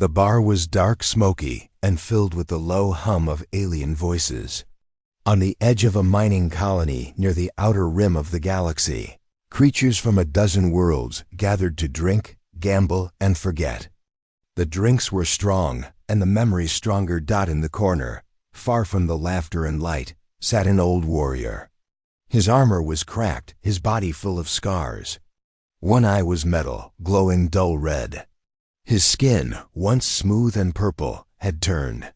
The bar was dark, smoky, and filled with the low hum of alien voices. On the edge of a mining colony near the outer rim of the galaxy, creatures from a dozen worlds gathered to drink, gamble, and forget. The drinks were strong, and the memories stronger. In the corner, far from the laughter and light, sat an old warrior. His armor was cracked, his body full of scars. One eye was metal, glowing dull red. His skin, once smooth and purple, had turned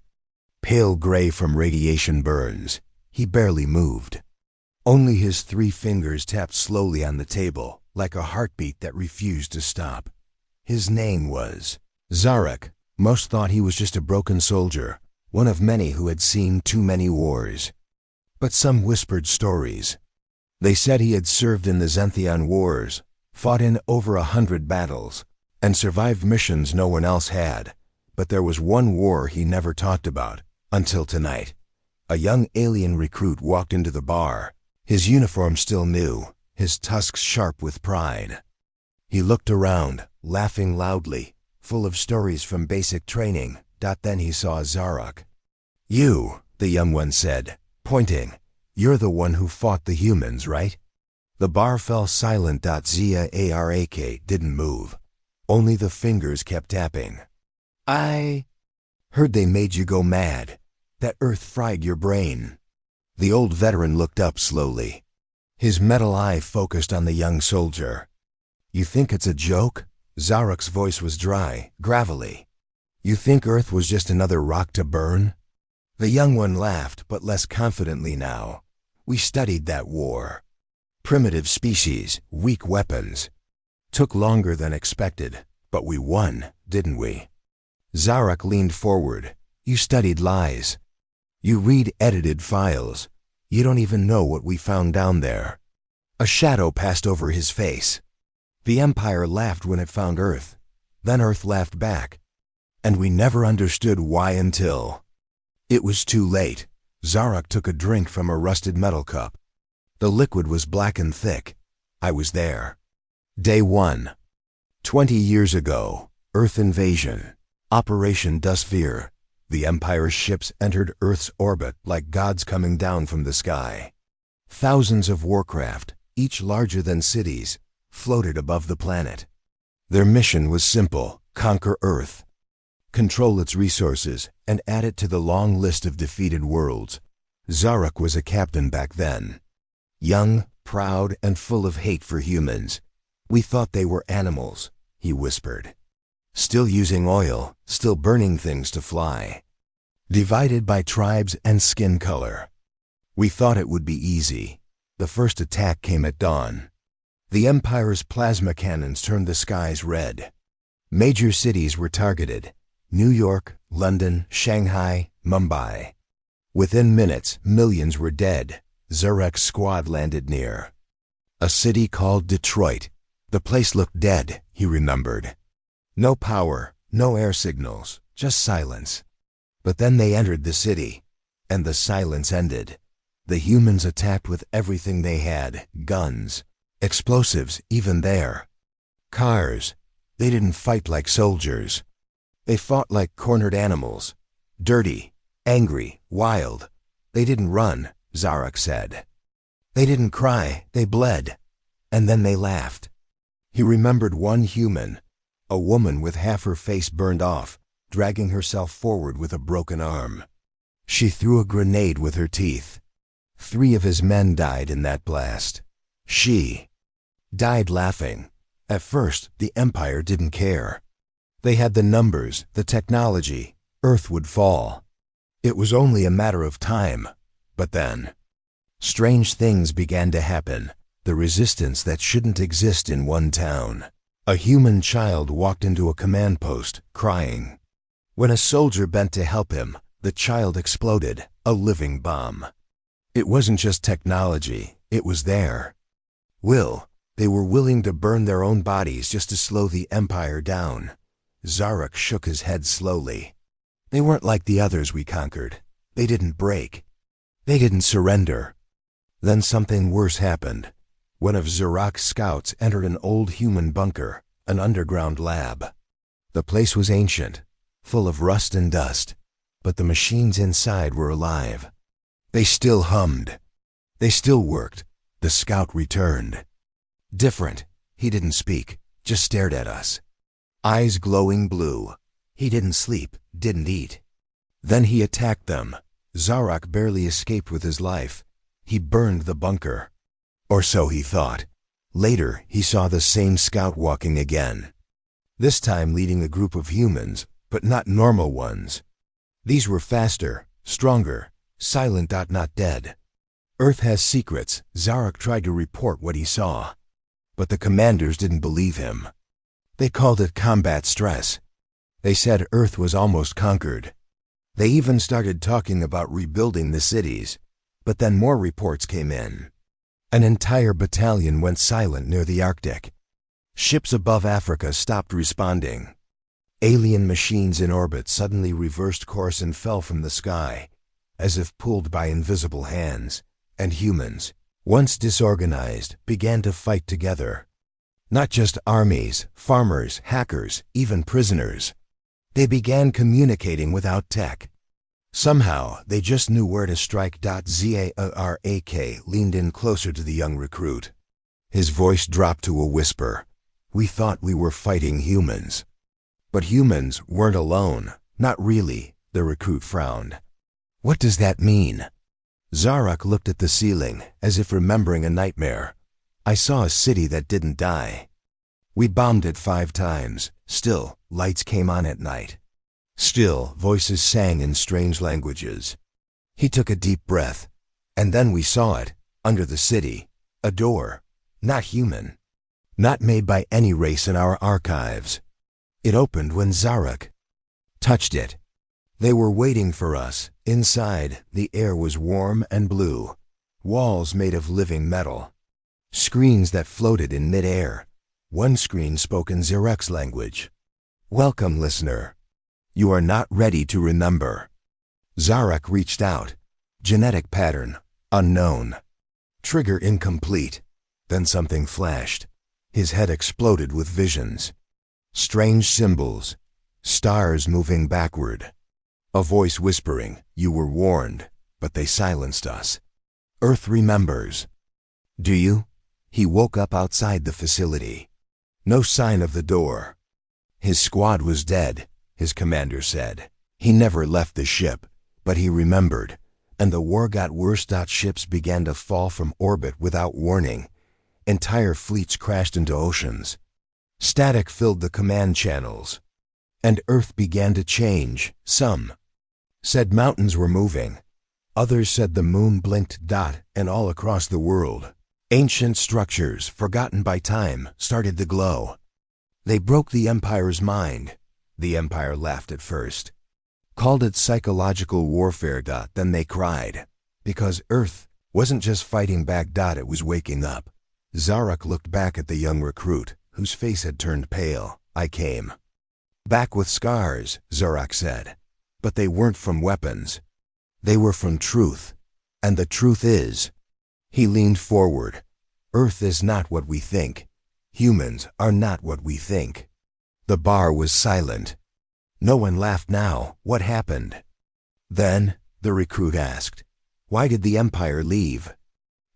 pale gray from radiation burns. He barely moved. Only his 3 fingers tapped slowly on the table, like a heartbeat that refused to stop. His name was Zarak. Most thought he was just a broken soldier, one of many who had seen too many wars. But some whispered stories. They said he had served in the Zentheon Wars, fought in over 100 battles, and survived missions no one else had. But there was one war he never talked about, until tonight. A young alien recruit walked into the bar, his uniform still new, his tusks sharp with pride. He looked around, laughing loudly, full of stories from basic training. Then he saw Zarak. "You," the young one said, pointing. "You're the one who fought the humans, right?" The bar fell silent. Zarak didn't move. Only the fingers kept tapping. "I heard they made you go mad. That Earth fried your brain." The old veteran looked up slowly. His metal eye focused on the young soldier. "You think it's a joke?" Zarak's voice was dry, gravelly. "You think Earth was just another rock to burn?" The young one laughed, but less confidently now. "We studied that war. Primitive species, weak weapons. Took longer than expected, but we won, didn't we?" Zarak leaned forward. "You studied lies. You read edited files. You don't even know what we found down there." A shadow passed over his face. "The Empire laughed when it found Earth. Then Earth laughed back. And we never understood why until—" It was too late. Zarak took a drink from a rusted metal cup. The liquid was black and thick. I was there. Day 1. 20 years ago. Earth invasion. Operation Dustsphere. The Empire's ships entered Earth's orbit like gods coming down from the sky. Thousands of warcraft, each larger than cities, floated above the planet. Their mission was simple: conquer Earth, control its resources, and add it to the long list of defeated worlds. Zarak was a captain back then. Young, proud, and full of hate for humans. "We thought they were animals," he whispered. "Still using oil, still burning things to fly. Divided by tribes and skin color. We thought it would be easy." The first attack came at dawn. The Empire's plasma cannons turned the skies red. Major cities were targeted: New York, London, Shanghai, Mumbai. Within minutes, millions were dead. Zarak's squad landed near a city called Detroit. The place looked dead, he remembered. No power, no air signals, just silence. But then they entered the city, and the silence ended. The humans attacked with everything they had: guns, explosives, even there. Cars. They didn't fight like soldiers. They fought like cornered animals. Dirty, angry, wild. They didn't run, Zarak said. They didn't cry, they bled. And then they laughed. He remembered one human, a woman with half her face burned off, dragging herself forward with a broken arm. She threw a grenade with her teeth. 3 of his men died in that blast. She died laughing. At first, the Empire didn't care. They had the numbers, the technology. Earth would fall. It was only a matter of time. But then, strange things began to happen. The resistance that shouldn't exist in one town. A human child walked into a command post, crying. When a soldier bent to help him, the child exploded, a living bomb. It wasn't just technology, it was there. They were willing to burn their own bodies just to slow the Empire down. Zarak shook his head slowly. They weren't like the others we conquered. They didn't break. They didn't surrender. Then something worse happened. One of Zarak's scouts entered an old human bunker, an underground lab. The place was ancient. full of rust and dust, but the machines inside were alive. They still hummed. They still worked. The scout returned. Different. He didn't speak, just stared at us. Eyes glowing blue. He didn't sleep, didn't eat. Then he attacked them. Zarak barely escaped with his life. He burned the bunker. Or so he thought. Later, he saw the same scout walking again. This time leading a group of humans, but not normal ones. These were faster, stronger, silent. Not dead. Earth has secrets. Zarak tried to report what he saw. But the commanders didn't believe him. They called it combat stress. They said Earth was almost conquered. They even started talking about rebuilding the cities. But then more reports came in. An entire battalion went silent near the Arctic. Ships above Africa stopped responding. Alien machines in orbit suddenly reversed course and fell from the sky, as if pulled by invisible hands, and humans, once disorganized, began to fight together. Not just armies, farmers, hackers, even prisoners. They began communicating without tech. Somehow, they just knew where to strike. Zarak leaned in closer to the young recruit. His voice dropped to a whisper. We thought we were fighting humans. But humans weren't alone. Not really, the recruit frowned. What does that mean? Zarak looked at the ceiling, as if remembering a nightmare. I saw a city that didn't die. We bombed it 5 times. Still, lights came on at night. Still, voices sang in strange languages. He took a deep breath. And then we saw it, under the city. A door. Not human. Not made by any race in our archives. It opened when Zarak touched it. They were waiting for us. Inside, the air was warm and blue. Walls made of living metal. Screens that floated in mid-air. One screen spoke in Zarak's language. Welcome, listener. You are not ready to remember. Zarak reached out. Genetic pattern, unknown. Trigger incomplete. Then something flashed. His head exploded with visions. Strange symbols. Stars moving backward. A voice whispering, you were warned, but they silenced us. Earth remembers. Do you? He woke up outside the facility. No sign of the door. His squad was dead, his commander said. He never left the ship, but he remembered, and the war got worse. Ships began to fall from orbit without warning. Entire fleets crashed into oceans. Static filled the command channels. And Earth began to change. Some said mountains were moving. Others said the moon blinked. And all across the world, ancient structures, forgotten by time, started to glow. They broke the Empire's mind. The Empire laughed at first. Called it psychological warfare. Then they cried. Because Earth wasn't just fighting back. It was waking up. Zarak looked back at the young recruit, whose face had turned pale. I came back with scars, Zarak said. But they weren't from weapons. They were from truth. And the truth is... He leaned forward. Earth is not what we think. Humans are not what we think. The bar was silent. No one laughed now. What happened? Then, the recruit asked, why did the Empire leave?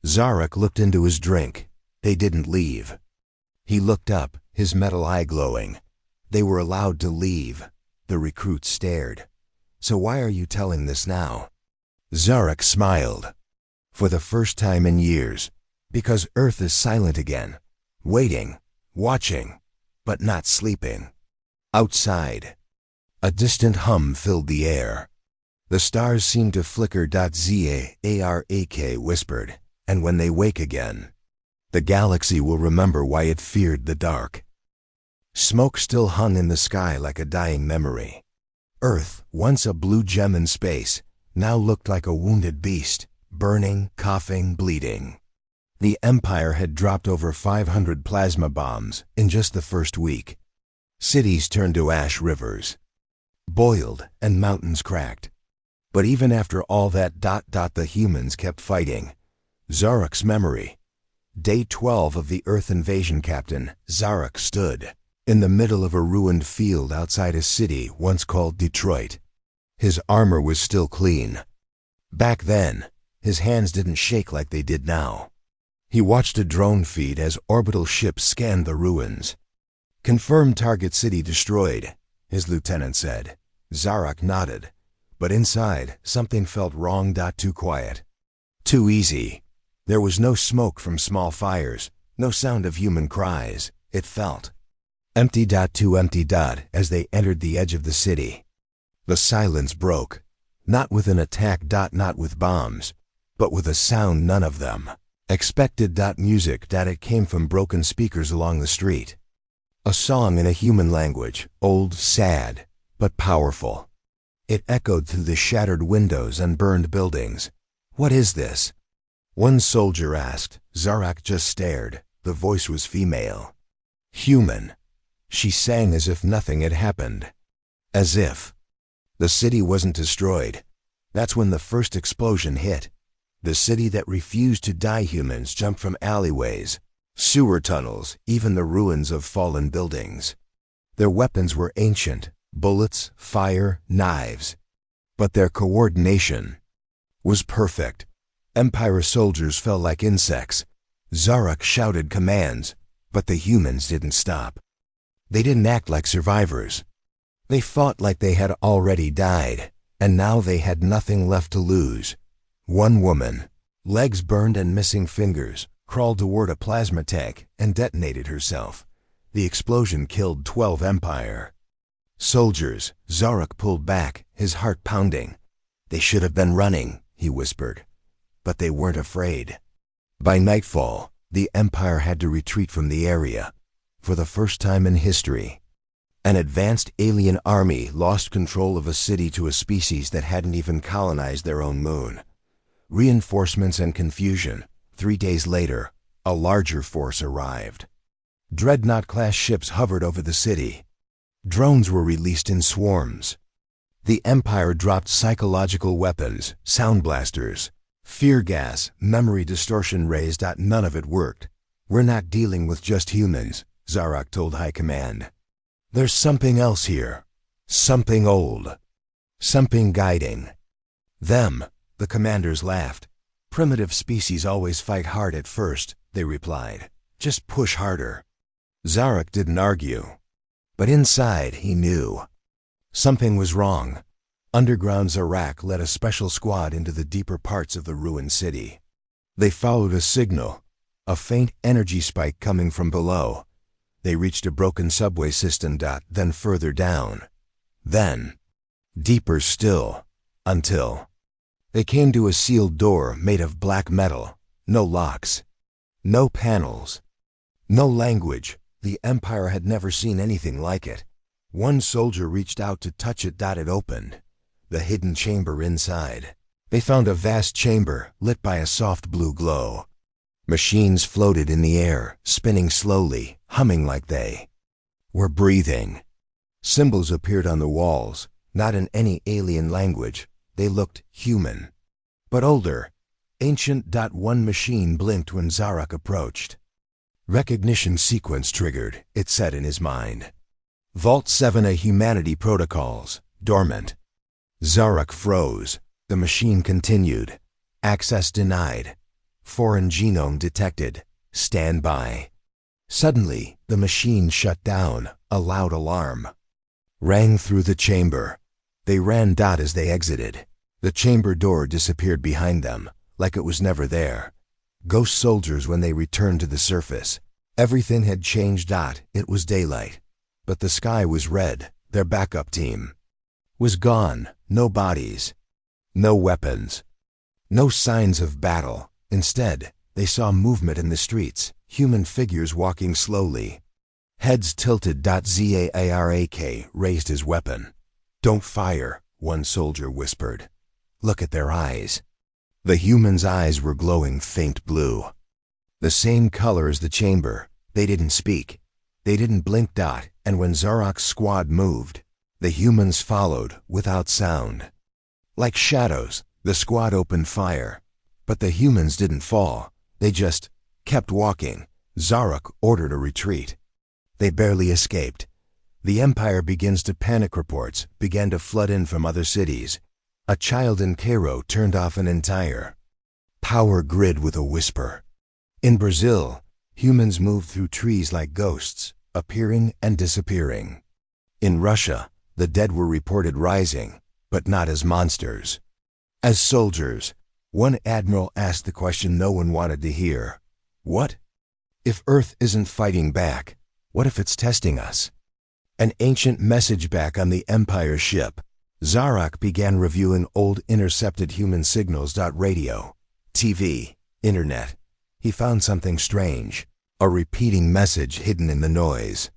Zarak looked into his drink. They didn't leave. He looked up, his metal eye glowing. They were allowed to leave. The recruit stared. So why are you telling this now? Zarak smiled. For the first time in years. Because Earth is silent again. Waiting. Watching. But not sleeping. Outside. A distant hum filled the air. The stars seemed to flicker. Zarak whispered. And when they wake again, the galaxy will remember why it feared the dark. Smoke still hung in the sky like a dying memory. Earth, once a blue gem in space, now looked like a wounded beast, burning, coughing, bleeding. The Empire had dropped over 500 plasma bombs in just the first week. Cities turned to ash rivers, boiled, and mountains cracked. But even after all that, the humans kept fighting. Zarak's memory. Day 12 of the Earth invasion. Captain Zarak stood. in the middle of a ruined field outside a city once called Detroit. His armor was still clean. Back then, his hands didn't shake like they did now. He watched a drone feed as orbital ships scanned the ruins. "Confirmed target city destroyed," his lieutenant said. Zarak nodded, but inside, something felt wrong. Too quiet. Too easy. There was no smoke from small fires, no sound of human cries. It felt empty. Too empty. As they entered the edge of the city, the silence broke, not with an attack. Not with bombs, but with a sound none of them expected. Music. It came from broken speakers along the street. A song in a human language, old, sad, but powerful. It echoed through the shattered windows and burned buildings. "What is this?" one soldier asked. Zarak just stared. The voice was female. Human. She sang as if nothing had happened. As if the city wasn't destroyed. That's when the first explosion hit. The city that refused to die. Humans jumped from alleyways, sewer tunnels, even the ruins of fallen buildings. Their weapons were ancient, bullets, fire, knives. But their coordination was perfect. Empire soldiers fell like insects. Zarak shouted commands, but the humans didn't stop. They didn't act like survivors. They fought like they had already died, and now they had nothing left to lose. One woman, legs burned and missing fingers, crawled toward a plasma tank and detonated herself. The explosion killed 12 Empire soldiers. Zarak pulled back, his heart pounding. "They should have been running," he whispered. But they weren't afraid. By nightfall, the Empire had to retreat from the area. For the first time in history, an advanced alien army lost control of a city to a species that hadn't even colonized their own moon. Reinforcements and confusion. 3 days later, a larger force arrived. Dreadnought-class ships hovered over the city. Drones were released in swarms. The Empire dropped psychological weapons, sound blasters, fear gas, memory distortion rays. None of it worked. "We're not dealing with just humans," Zarak told High Command. "There's something else here. Something old. Something guiding them." The commanders laughed. "Primitive species always fight hard at first," they replied. "Just push harder." Zarak didn't argue. But inside, he knew something was wrong. Underground Zarak led a special squad into the deeper parts of the ruined city. They followed a signal, a faint energy spike coming from below. They reached a broken subway system. Then further down. Then deeper still, until they came to a sealed door made of black metal. No locks. No panels. No language. The Empire had never seen anything like it. One soldier reached out to touch it. It opened. The hidden chamber inside. They found a vast chamber lit by a soft blue glow. Machines floated in the air, spinning slowly, humming like they were breathing. Symbols appeared on the walls, not in any alien language. They looked human, but older, ancient. One machine blinked when Zarak approached. Recognition sequence triggered, it said in his mind. Vault 7 A Humanity Protocols, dormant. Zarak froze. The machine continued. Access denied. Foreign genome detected. Stand by. Suddenly, the machine shut down. A loud alarm rang through the chamber. They ran. As they exited, the chamber door disappeared behind them, like it was never there. Ghost soldiers when they returned to the surface. Everything had changed. It was daylight, but the sky was red. Their backup team was gone. No bodies, no weapons, no signs of battle. Instead, they saw movement in the streets, human figures walking slowly, heads tilted. Zarak raised his weapon. "Don't fire," one soldier whispered. "Look at their eyes." The humans' eyes were glowing faint blue. The same color as the chamber. They didn't speak. They didn't blink. And when Zarak's squad moved, the humans followed without sound. Like shadows, the squad opened fire. But the humans didn't fall. They just kept walking. Zarak ordered a retreat. They barely escaped. The Empire begins to panic. Reports began to flood in from other cities. A child in Cairo turned off an entire power grid with a whisper. In Brazil, humans moved through trees like ghosts, appearing and disappearing. In Russia, the dead were reported rising, but not as monsters. As soldiers, one admiral asked the question no one wanted to hear. What? If Earth isn't fighting back, what if it's testing us? An ancient message back on the Empire ship. Zarak began reviewing old intercepted human signals. Radio, TV, internet. He found something strange. A repeating message hidden in the noise.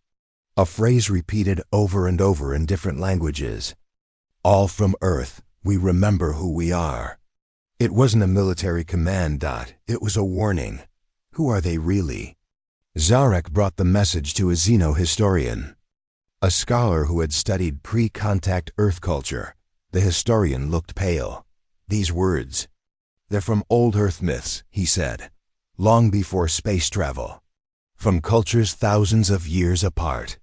A phrase repeated over and over in different languages. All from Earth, we remember who we are. It wasn't a military command. It was a warning. Who are they really? Zarak brought the message to a xenohistorian, a scholar who had studied pre-contact Earth culture. The historian looked pale. These words, they're from old Earth myths, he said, long before space travel, from cultures thousands of years apart.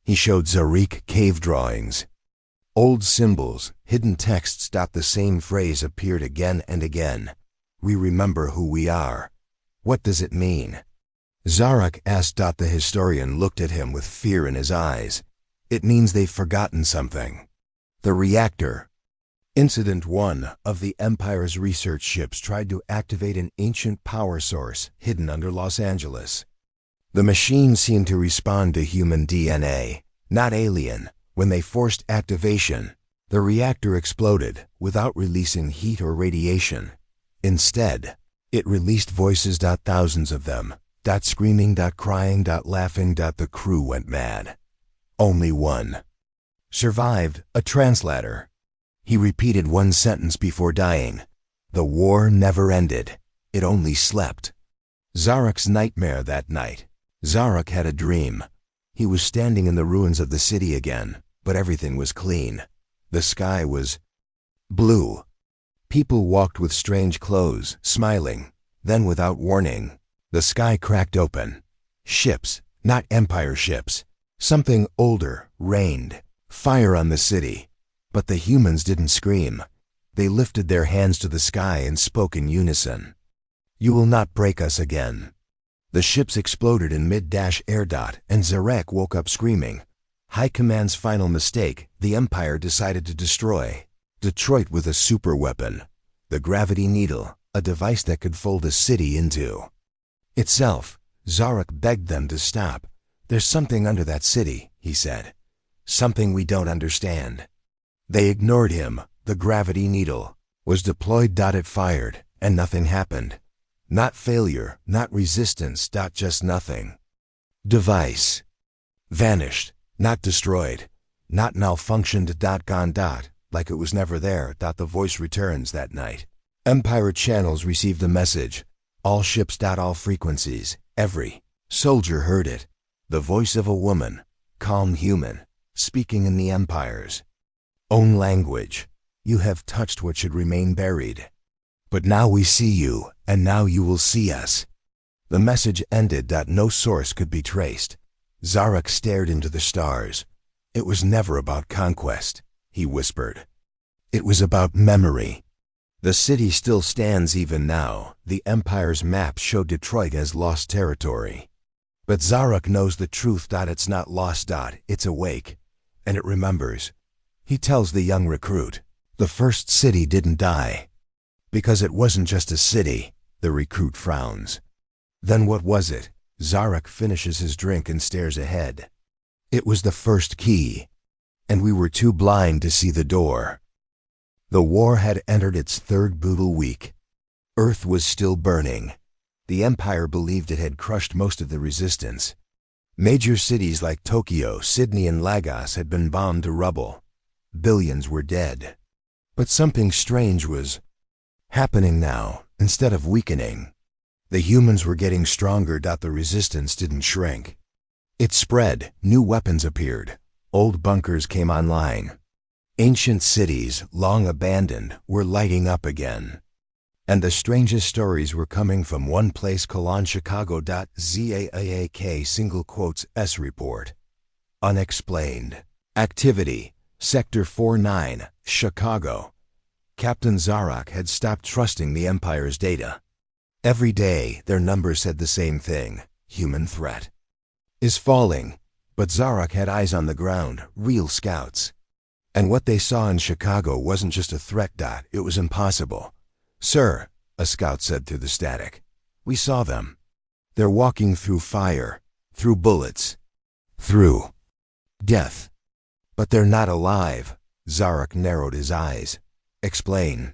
He showed Zarik cave drawings. Old symbols, hidden texts. The same phrase appeared again and again. We remember who we are. What does it mean? Zarak asked. The historian looked at him with fear in his eyes. It means they've forgotten something. The reactor. Incident 1 of the Empire's research ships tried to activate an ancient power source hidden under Los Angeles. The machine seemed to respond to human DNA, not alien. When they forced activation, the reactor exploded without releasing heat or radiation. Instead, it released voices. Thousands of them. Screaming, crying, laughing. The crew went mad. Only one survived, a translator. He repeated one sentence before dying. The war never ended. It only slept. Zarak's nightmare that night. Zarak had a dream. He was standing in the ruins of the city again, but everything was clean. The sky was blue. People walked with strange clothes, smiling. Then, without warning, the sky cracked open. Ships, not Empire ships. Something older rained. Fire on the city. But the humans didn't scream. They lifted their hands to the sky and spoke in unison. You will not break us again. The ships exploded in mid-air. And Zarak woke up screaming. High Command's final mistake. The Empire decided to destroy Detroit with a super weapon. The gravity needle, a device that could fold a city into itself. Zarak begged them to stop. There's something under that city, he said. Something we don't understand. They ignored him. The gravity needle was deployed. It fired, and nothing happened. Not failure, not resistance. Just nothing. Device vanished, not destroyed, not malfunctioned. Gone. Like it was never there. The voice returns that night. Empire channels received the message. All ships. All frequencies. Every soldier heard it. The voice of a woman, calm human, speaking in the Empire's own language. You have touched what should remain buried. But now we see you, and now you will see us. The message ended. No source could be traced. Zarak stared into the stars. It was never about conquest, he whispered. It was about memory. The city still stands even now. The Empire's map showed Detroit as lost territory. But Zarak knows the truth. It's not lost. It's awake, and it remembers. He tells the young recruit, the first city didn't die. Because it wasn't just a city. The recruit frowns. Then what was it? Zarak finishes his drink and stares ahead. It was the first key, and we were too blind to see the door. The war had entered its third brutal week. Earth was still burning. The Empire believed it had crushed most of the resistance. Major cities like Tokyo, Sydney, and Lagos had been bombed to rubble. Billions were dead. But something strange was happening now, instead of weakening. The humans were getting stronger. The resistance didn't shrink. It spread. New weapons appeared. Old bunkers came online. Ancient cities, long abandoned, were lighting up again. And the strangest stories were coming from one place: Chicago.zaak single quotes S report. Unexplained. Activity. Sector 49, Chicago. Captain Zarak had stopped trusting the Empire's data. Every day, their numbers said the same thing: human threat is falling. But Zarak had eyes on the ground, real scouts. And what they saw in Chicago wasn't just a threat. It was impossible. "Sir," a scout said through the static, "we saw them. They're walking through fire, through bullets, through death. But they're not alive." Zarak narrowed his eyes. "Explain."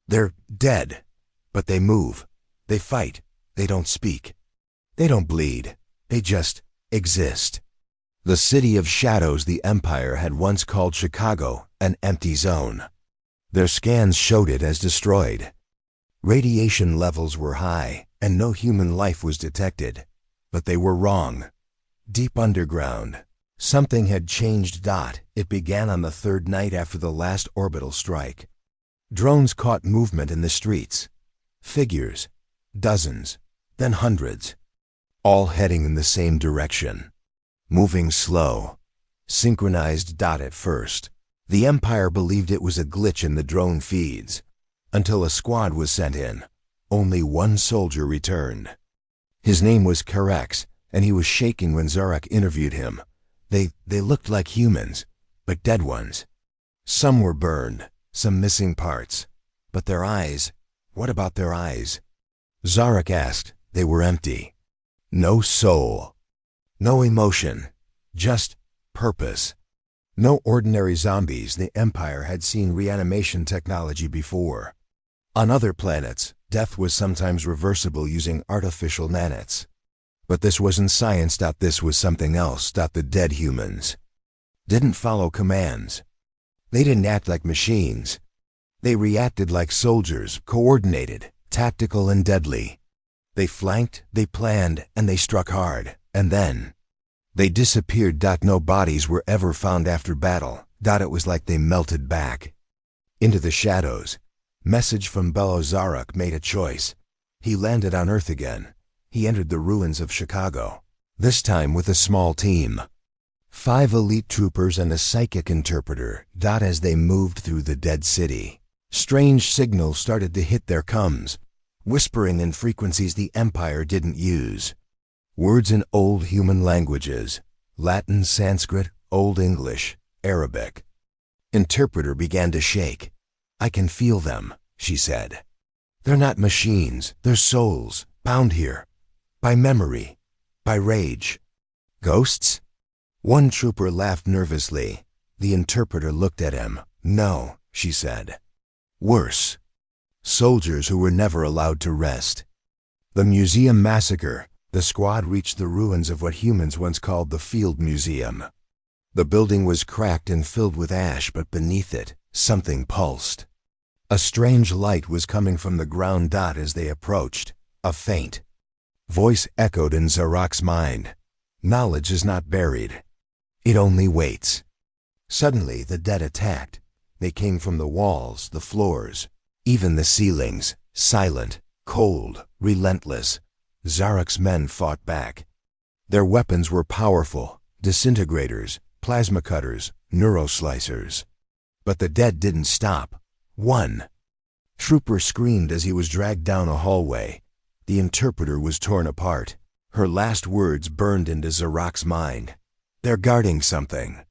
"They're dead, but they move. They fight. They don't speak. They don't bleed. They just exist." The city of shadows the Empire had once called Chicago, an empty zone. Their scans showed it as destroyed. Radiation levels were high, and no human life was detected. But they were wrong. Deep underground, something had changed. It began on the third night after the last orbital strike. Drones caught movement in the streets. Figures, dozens, then hundreds, all heading in the same direction. Moving slow, synchronized. At first, the Empire believed it was a glitch in the drone feeds, until a squad was sent in. Only one soldier returned. His name was Karex, and he was shaking when Zarak interviewed him. They looked like humans, but dead ones. Some were burned, some missing parts. But their eyes, what about their eyes? Zarak asked. They were empty. No soul. No emotion, just purpose. No ordinary zombies. The Empire had seen reanimation technology before. On other planets, death was sometimes reversible using artificial nanites. But this wasn't science. This was something else. The dead humans didn't follow commands. They didn't act like machines. They reacted like soldiers, coordinated, tactical, and deadly. They flanked, they planned, and they struck hard. And then they disappeared. No bodies were ever found after battle. It was like they melted back into the shadows. Message from Belo. Zarak made a choice. He landed on Earth again. He entered the ruins of Chicago, this time with a small team. 5 elite troopers and a psychic interpreter. As they moved through the dead city, strange signals started to hit their comms, whispering in frequencies the Empire didn't use. Words in old human languages: Latin, Sanskrit, Old English, Arabic. Interpreter began to shake. "I can feel them," she said. "They're not machines. They're souls, bound here. By memory. By rage. Ghosts?" One trooper laughed nervously. The interpreter looked at him. "No," she said. "Worse. Soldiers who were never allowed to rest." The museum massacre. The squad reached the ruins of what humans once called the Field Museum. The building was cracked and filled with ash, but beneath it, something pulsed. A strange light was coming from the ground. As they approached, a faint voice echoed in Zarak's mind. "Knowledge is not buried. It only waits." Suddenly, the dead attacked. They came from the walls, the floors, even the ceilings, silent, cold, relentless. Zarak's men fought back. Their weapons were powerful: disintegrators, plasma cutters, neuroslicers. But the dead didn't stop. One trooper screamed as he was dragged down a hallway. The interpreter was torn apart. Her last words burned into Zarak's mind. "They're guarding something."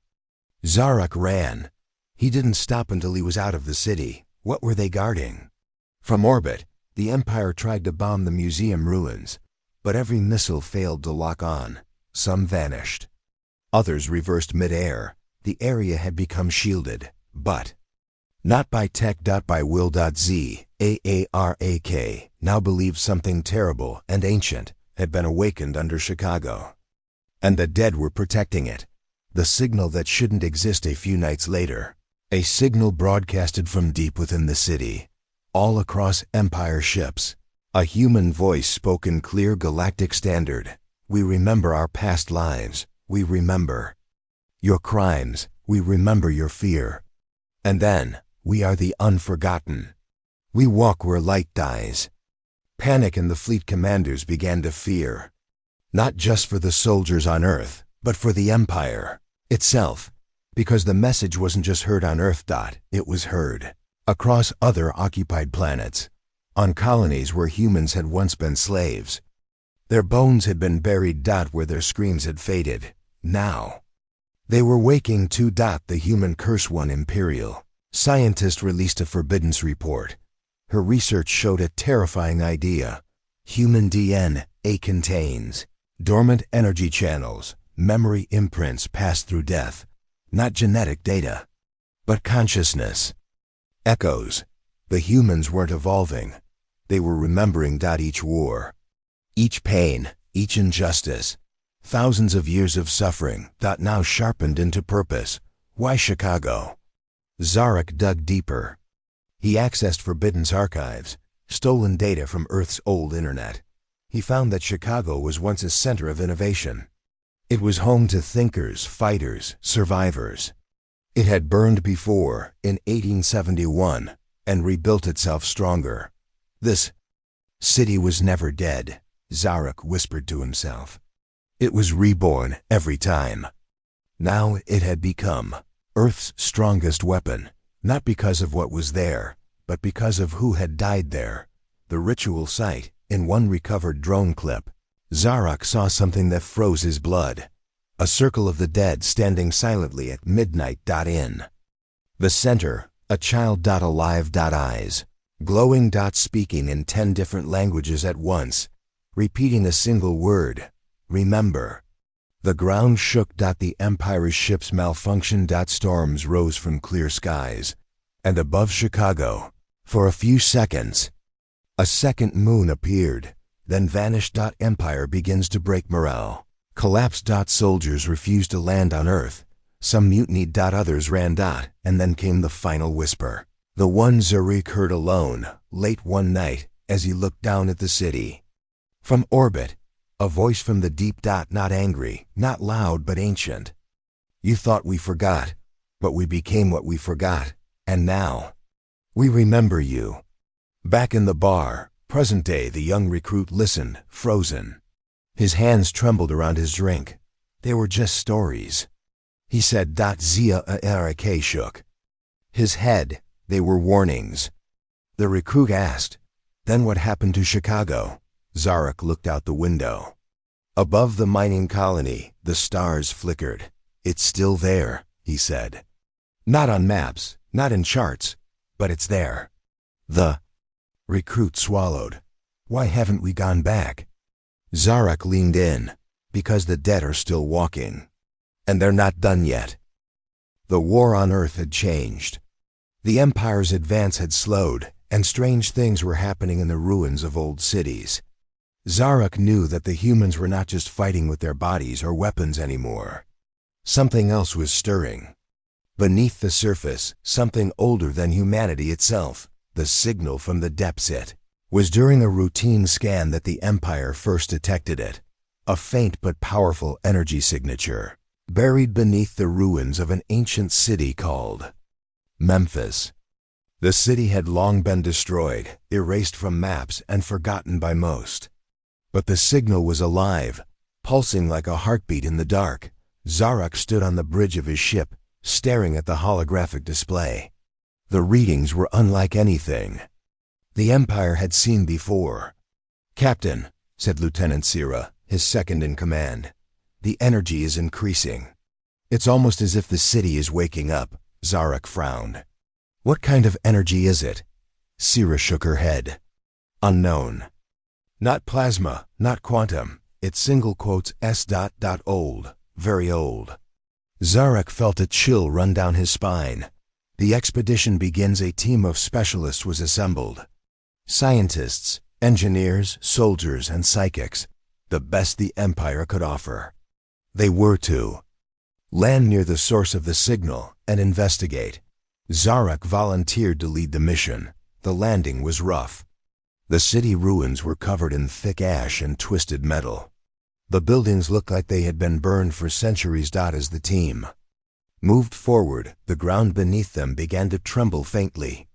Zarak ran. He didn't stop until he was out of the city. What were they guarding? From orbit, the Empire tried to bomb the museum ruins, but every missile failed to lock on. Some vanished. Others reversed mid-air. The area had become shielded, but not by tech. By will. Zaarak now believed something terrible and ancient had been awakened under Chicago. And the dead were protecting it. The signal that shouldn't exist a few nights later. A signal broadcasted from deep within the city. All across Empire ships, a human voice spoke in clear galactic standard. "We remember our past lives. We remember your crimes. We remember your fear. And then, we are the unforgotten." We walk where light dies. Panic and the fleet commanders began to fear. Not just for the soldiers on Earth, but for the Empire itself. Because the message wasn't just heard on Earth. It was heard across other occupied planets, on colonies where humans had once been slaves. Their bones had been buried. Where their screams had faded. Now, they were waking to. The human curse. One Imperial scientist released a forbidden report. Her research showed a terrifying idea. Human DNA contains dormant energy channels, memory imprints passed through death. Not genetic data, but consciousness. Echoes. The humans weren't evolving. They were remembering. Each war, each pain, each injustice, thousands of years of suffering. Now sharpened into purpose. Why Chicago? Zarek dug deeper. He accessed Forbidden's archives, stolen data from Earth's old internet. He found that Chicago was once a center of innovation. It was home to thinkers, fighters, survivors. It had burned before, in 1871, and rebuilt itself stronger. This city was never dead, Zarek whispered to himself. It was reborn every time. Now it had become Earth's strongest weapon, not because of what was there, but because of who had died there. The ritual site. In one recovered drone clip, Zarek saw something that froze his blood. A circle of the dead standing silently at midnight. In the center, a child. Alive. Eyes glowing. Speaking in 10 different languages at once, repeating a single word: remember. The ground shook. The Empire's ships malfunctioned. Storms rose from clear skies, and above Chicago, for a few seconds, a second moon appeared, then vanished. Empire begins to break morale. Collapsed. Soldiers refused to land on Earth. Some mutinied. Others ran. And then came the final whisper. The one Zarek heard alone, late one night, as he looked down at the city. From orbit, a voice from the deep. Not angry, not loud, but ancient. You thought we forgot, but we became what we forgot, and now we remember you. Back in the bar, present day, the young recruit listened, frozen. His hands trembled around his drink. They were just stories. He said. Zia Arak shook his head. They were warnings. The recruit asked, then what happened to Chicago? Zarek looked out the window. Above the mining colony, the stars flickered. It's still there, he said. Not on maps, not in charts, but it's there. The recruit swallowed. Why haven't we gone back? Zarek leaned in. Because the dead are still walking. And they're not done yet. The war on Earth had changed. The Empire's advance had slowed, and strange things were happening in the ruins of old cities. Zarek knew that the humans were not just fighting with their bodies or weapons anymore. Something else was stirring. Beneath the surface, something older than humanity itself. The signal from the depths. It was during a routine scan that the Empire first detected it. A faint but powerful energy signature, buried beneath the ruins of an ancient city called Memphis. The city had long been destroyed, erased from maps, and forgotten by most. But the signal was alive, pulsing like a heartbeat in the dark. Zarek stood on the bridge of his ship, staring at the holographic display. The readings were unlike anything the Empire had seen before. Captain, said Lieutenant Sira, his second in command, the energy is increasing. It's almost as if the city is waking up. Zarek frowned. What kind of energy is it? Sira shook her head. Unknown. Not plasma, not quantum. It's single quotes S. Old, very old. Zarek felt a chill run down his spine. The expedition begins. A team of specialists was assembled. Scientists, engineers, soldiers, and psychics. The best the Empire could offer. They were to land near the source of the signal and investigate. Zarek volunteered to lead the mission. The landing was rough. The city ruins were covered in thick ash and twisted metal. The buildings looked like they had been burned for centuries. As the team moved forward, the ground beneath them began to tremble faintly.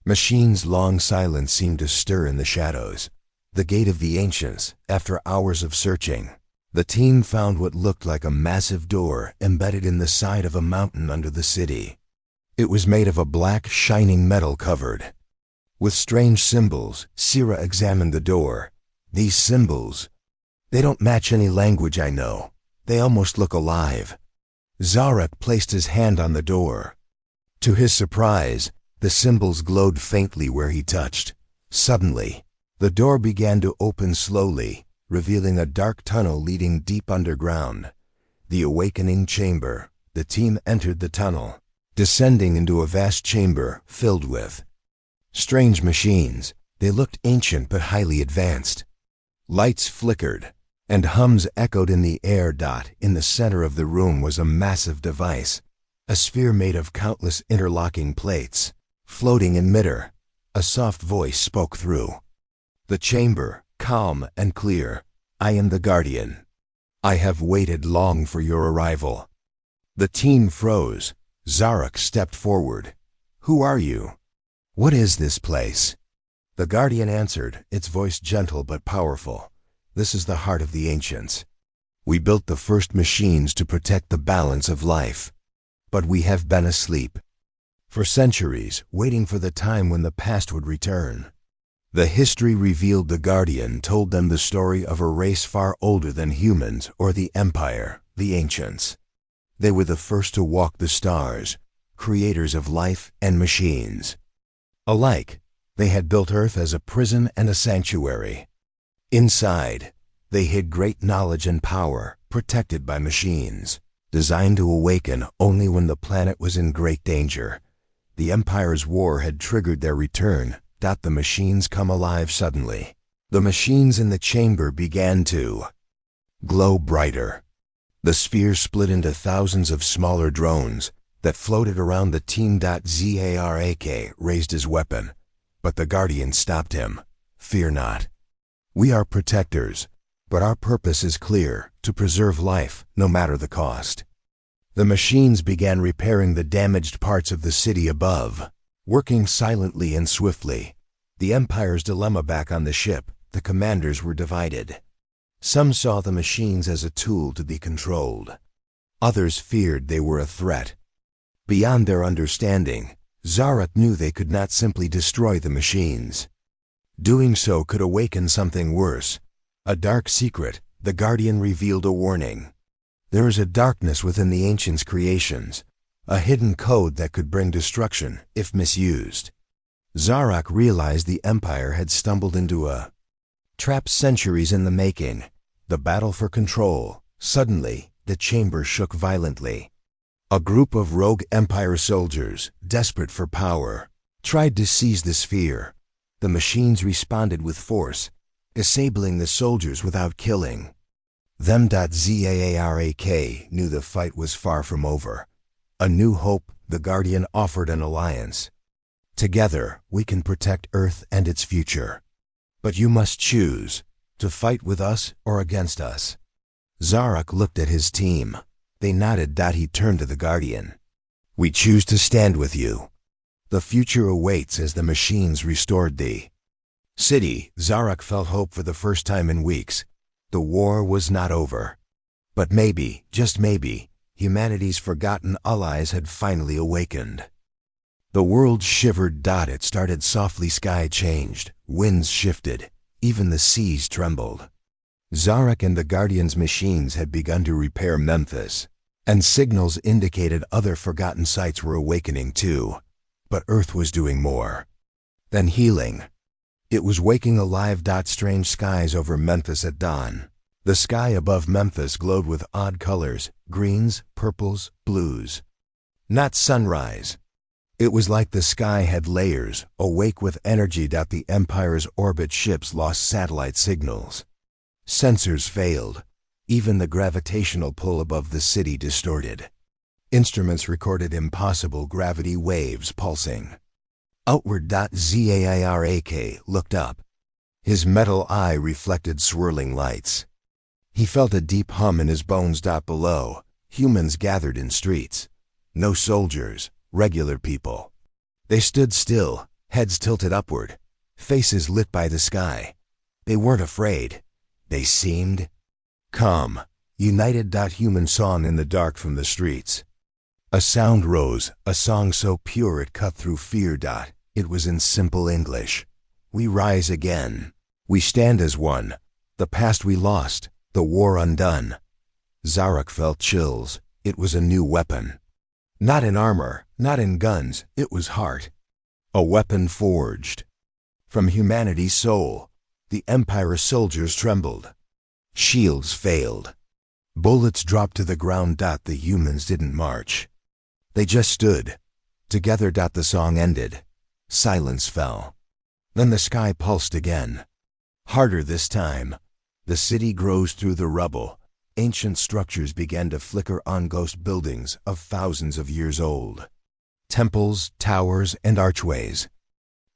Machines' long silence seemed to stir in the shadows. The Gate of the Ancients, after hours of searching, the team found what looked like a massive door embedded in the side of a mountain under the city. It was made of a black, shining metal covered with strange symbols. Sira examined the door. These symbols, they don't match any language I know. They almost look alive. Zarek placed his hand on the door. To his surprise, the symbols glowed faintly where he touched. Suddenly, the door began to open slowly, revealing a dark tunnel leading deep underground. The awakening chamber. The team entered the tunnel, descending into a vast chamber filled with strange machines. They looked ancient but highly advanced. Lights flickered, and hums echoed in the air. In the center of the room was a massive device, a sphere made of countless interlocking plates. Floating in midair, a soft voice spoke through the chamber, calm and clear. I am the Guardian. I have waited long for your arrival. The team froze. Zarek stepped forward. Who are you? What is this place? The Guardian answered, its voice gentle but powerful. This is the heart of the ancients. We built the first machines to protect the balance of life. But we have been asleep for centuries, waiting for the time when the past would return. The history revealed. The Guardian told them the story of a race far older than humans or the Empire, the ancients. They were the first to walk the stars, creators of life and machines. Alike, they had built Earth as a prison and a sanctuary. Inside, they hid great knowledge and power, protected by machines, designed to awaken only when the planet was in great danger. The Empire's war had triggered their return. The machines come alive suddenly. The machines in the chamber began to glow brighter. The sphere split into thousands of smaller drones that floated around the team. Zarek raised his weapon, but the Guardian stopped him. Fear not. We are protectors, but our purpose is clear, to preserve life, no matter the cost. The machines began repairing the damaged parts of the city above, working silently and swiftly. The Empire's dilemma. Back on the ship, the commanders were divided. Some saw the machines as a tool to be controlled. Others feared they were a threat. Beyond their understanding, Zarek knew they could not simply destroy the machines. Doing so could awaken something worse. A dark secret. The Guardian revealed a warning. There is a darkness within the ancients' creations, a hidden code that could bring destruction if misused. Zarek realized the Empire had stumbled into a trap centuries in the making. The battle for control. Suddenly, the chamber shook violently. A group of rogue Empire soldiers, desperate for power, tried to seize the sphere. The machines responded with force, disabling the soldiers without killing them. Zarek knew the fight was far from over. A new hope. The Guardian offered an alliance. Together, we can protect Earth and its future. But you must choose, to fight with us or against us. Zarek looked at his team. They nodded. He turned to the Guardian. We choose to stand with you. The future awaits as the machines restored the city. Zarek felt hope for the first time in weeks. The war was not over. But maybe, just maybe, humanity's forgotten allies had finally awakened. The world shivered. It started softly. Sky changed. Winds shifted. Even the seas trembled. Zarek and the Guardian's machines had begun to repair Memphis, and signals indicated other forgotten sites were awakening too. But Earth was doing more than healing. It was waking alive. Strange skies over Memphis at dawn. The sky above Memphis glowed with odd colors, greens, purples, blues. Not sunrise. It was like the sky had layers, awake with energy. The Empire's orbit ships lost satellite signals. Sensors failed. Even the gravitational pull above the city distorted. Instruments recorded impossible gravity waves pulsing outward. Zarek looked up. His metal eye reflected swirling lights. He felt a deep hum in his bones. Below, humans gathered in streets. No soldiers, regular people. They stood still, heads tilted upward, faces lit by the sky. They weren't afraid. They seemed calm. United. Human song in the dark from the streets. A sound rose, a song so pure it cut through fear. It was in simple English. We rise again. We stand as one. The past we lost, the war undone. Zarek felt chills. It was a new weapon. Not in armor, not in guns, it was heart. A weapon forged from humanity's soul. The Empire's soldiers trembled. Shields failed. Bullets dropped to the ground. The humans didn't march. They just stood. Together. The song ended. Silence fell. Then the sky pulsed again. Harder this time. The city grows through the rubble. Ancient structures began to flicker on, ghost buildings of thousands of years old. Temples, towers, and archways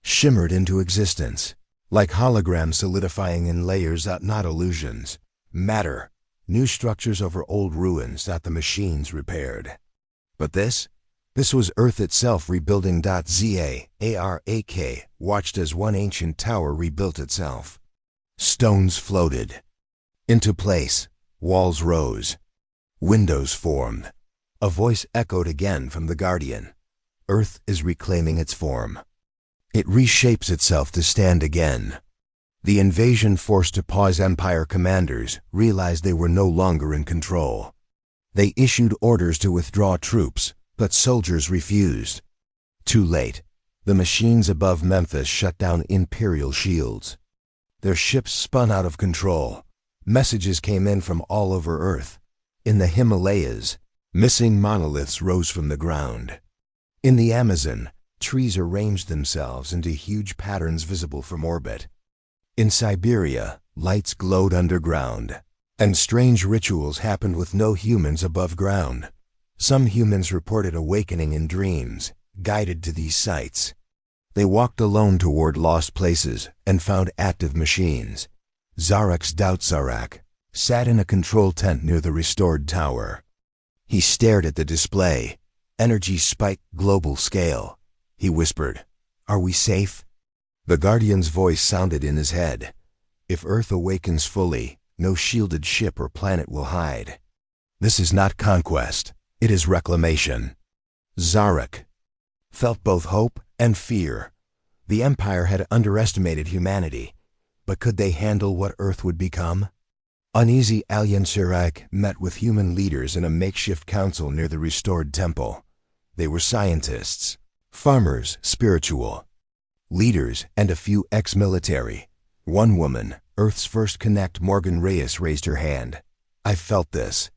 shimmered into existence, like holograms solidifying in layers, not illusions. Matter. New structures over old ruins that the machines repaired. But this was Earth itself rebuilding. Zarak watched as one ancient tower rebuilt itself. Stones floated into place. Walls rose. Windows formed. A voice echoed again from the Guardian. Earth is reclaiming its form. It reshapes itself to stand again. The invasion forced to pause. Empire commanders realized they were no longer in control. They issued orders to withdraw troops, but soldiers refused. Too late. The machines above Memphis shut down Imperial shields. Their ships spun out of control. Messages came in from all over Earth. In the Himalayas, missing monoliths rose from the ground. In the Amazon, trees arranged themselves into huge patterns visible from orbit. In Siberia, lights glowed underground, and strange rituals happened with no humans above ground. Some humans reported awakening in dreams, guided to these sites. They walked alone toward lost places and found active machines. Zarek's Zarak sat in a control tent near the restored tower. He stared at the display. Energy spiked, global scale. He whispered, "Are we safe?" The Guardian's voice sounded in his head. "If Earth awakens fully, no shielded ship or planet will hide. This is not conquest, it is reclamation." Zarek felt both hope and fear. The Empire had underestimated humanity, but could they handle what Earth would become? Uneasy Zarak met with human leaders in a makeshift council near the restored temple. They were scientists, farmers, spiritual leaders, and a few ex-military. One woman, Earth's first Connect, Morgan Reyes, raised her hand. "I felt this.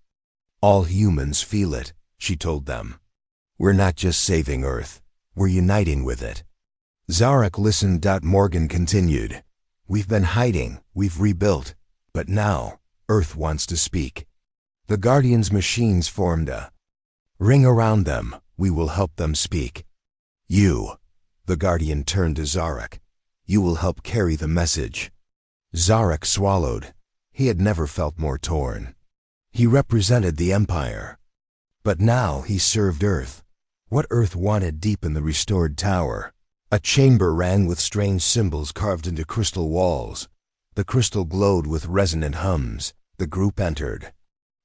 All humans feel it," she told them. "We're not just saving Earth, we're uniting with it." Zarek listened. Morgan continued, "We've been hiding, we've rebuilt, but now Earth wants to speak." The Guardian's machines formed a ring around them. "We will help them speak. You," the Guardian turned to Zarek, "you will help carry the message." Zarek swallowed. He had never felt more torn. He represented the Empire, but now he served Earth. What Earth wanted deep in the restored tower. A chamber rang with strange symbols carved into crystal walls. The crystal glowed with resonant hums. The group entered.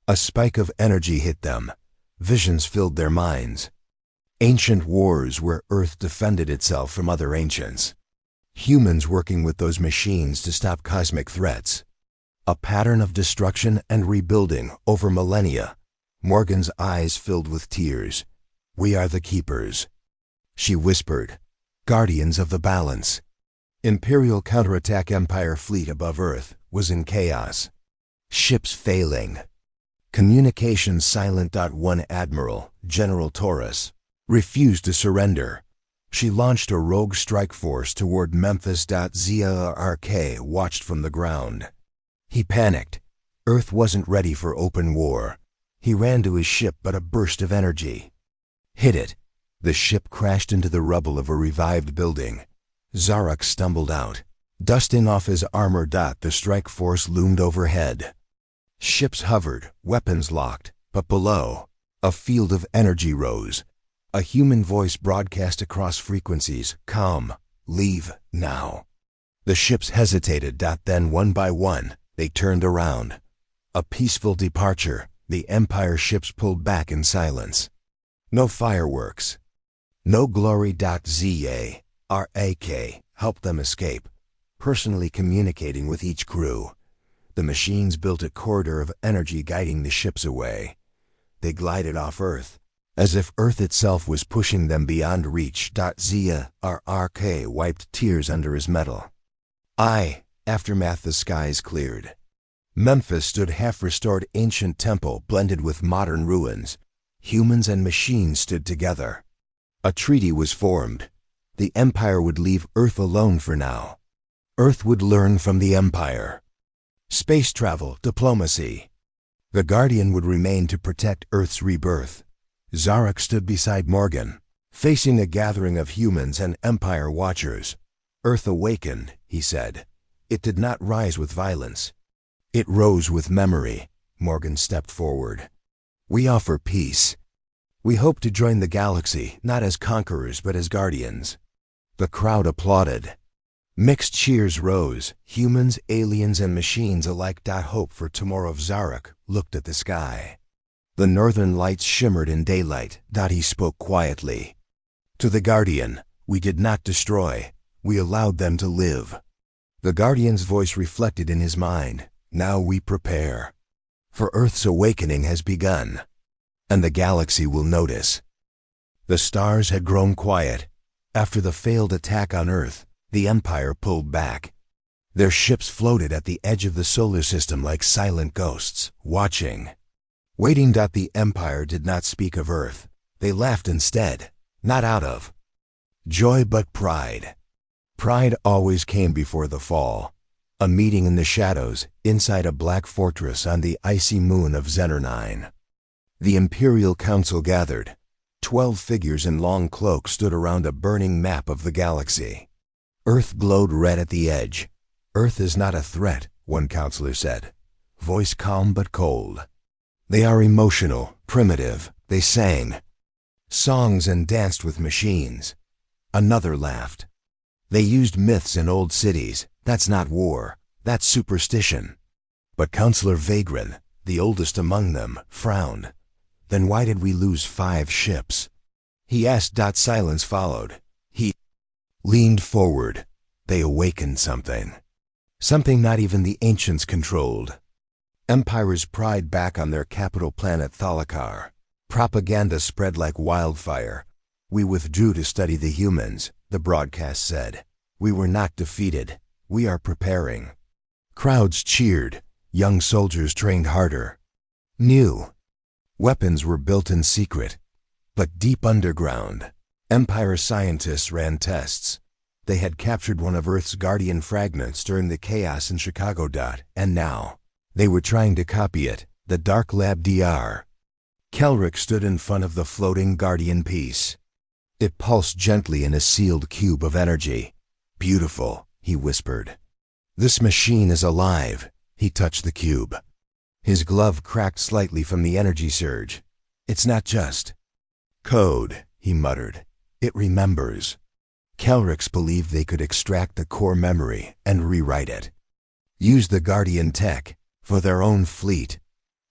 A spike of energy hit them. Visions filled their minds. Ancient wars where Earth defended itself from other ancients. Humans working with those machines to stop cosmic threats. A pattern of destruction and rebuilding over millennia. Morgan's eyes filled with tears. "We are the keepers," she whispered. "Guardians of the balance." Imperial counterattack. Empire fleet above Earth was in chaos. Ships failing. Communications silent. One admiral, General Taurus, refused to surrender. She launched a rogue strike force toward Memphis. Zark watched from the ground. He panicked. Earth wasn't ready for open war. He ran to his ship, but a burst of energy hit it. The ship crashed into the rubble of a revived building. Zarek stumbled out, dusting off his armor. The strike force loomed overhead. Ships hovered, weapons locked, but below, a field of energy rose. A human voice broadcast across frequencies, "Come, Leave, now. The ships hesitated. Then one by one, they turned around. A peaceful departure. The Empire ships pulled back in silence. No fireworks. No glory. ZA, RAK, helped them escape, personally communicating with each crew. The machines built a corridor of energy guiding the ships away. They glided off Earth, as if Earth itself was pushing them beyond reach. Zia, RRK, wiped tears under his medal. Aftermath. The skies cleared. Memphis stood half-restored ancient temple blended with modern ruins. Humans and machines stood together. A treaty was formed. The Empire would leave Earth alone for now. Earth would learn from the Empire. Space travel, diplomacy. The Guardian would remain to protect Earth's rebirth. Zarek stood beside Morgan, facing a gathering of humans and Empire watchers. Earth awakened, he said. It did not rise with violence. It rose with memory. Morgan stepped forward. We offer peace. We hope to join the galaxy, not as conquerors but as guardians. The crowd applauded. Mixed cheers rose. Humans, aliens, and machines alike. Hope for tomorrow. Zarek looked at the sky. The northern lights shimmered in daylight. He spoke quietly. To the Guardian, we did not destroy. We allowed them to live. The Guardian's voice reflected in his mind. Now we prepare. For Earth's awakening has begun, and the galaxy will notice. The stars had grown quiet. After the failed attack on Earth, the Empire pulled back. Their ships floated at the edge of the solar system like silent ghosts, watching. Waiting. The Empire did not speak of Earth. They laughed instead, not out of joy but pride. Pride always came before the fall. A meeting in the shadows, inside a black fortress on the icy moon of Xenor. The Imperial Council gathered. 12 figures in long cloaks stood around a burning map of the galaxy. Earth glowed red at the edge. Earth is not a threat, one counselor said, voice calm but cold. They are emotional, primitive. They sang songs and danced with machines. Another laughed. They used myths in old cities. That's not war, that's superstition. But Counselor Vagran, the oldest among them, frowned. Then why did we lose 5 ships? He asked. Silence followed. He leaned forward. They awakened something. Something not even the ancients controlled. Empire's pride back on their capital planet Thalakar. Propaganda spread like wildfire. We withdrew to study the humans, the broadcast said. We were not defeated. We are preparing. Crowds cheered. Young soldiers trained harder. New weapons were built in secret, but deep underground. Empire scientists ran tests. They had captured one of Earth's Guardian fragments during the chaos in Chicago. And now, they were trying to copy it, the Dark Lab DR. Kelrick stood in front of the floating Guardian piece. It pulsed gently in a sealed cube of energy. Beautiful, he whispered. This machine is alive. He touched the cube. His glove cracked slightly from the energy surge. It's not just code, he muttered. It remembers. Kelricks believed they could extract the core memory and rewrite it. Use the Guardian tech for their own fleet.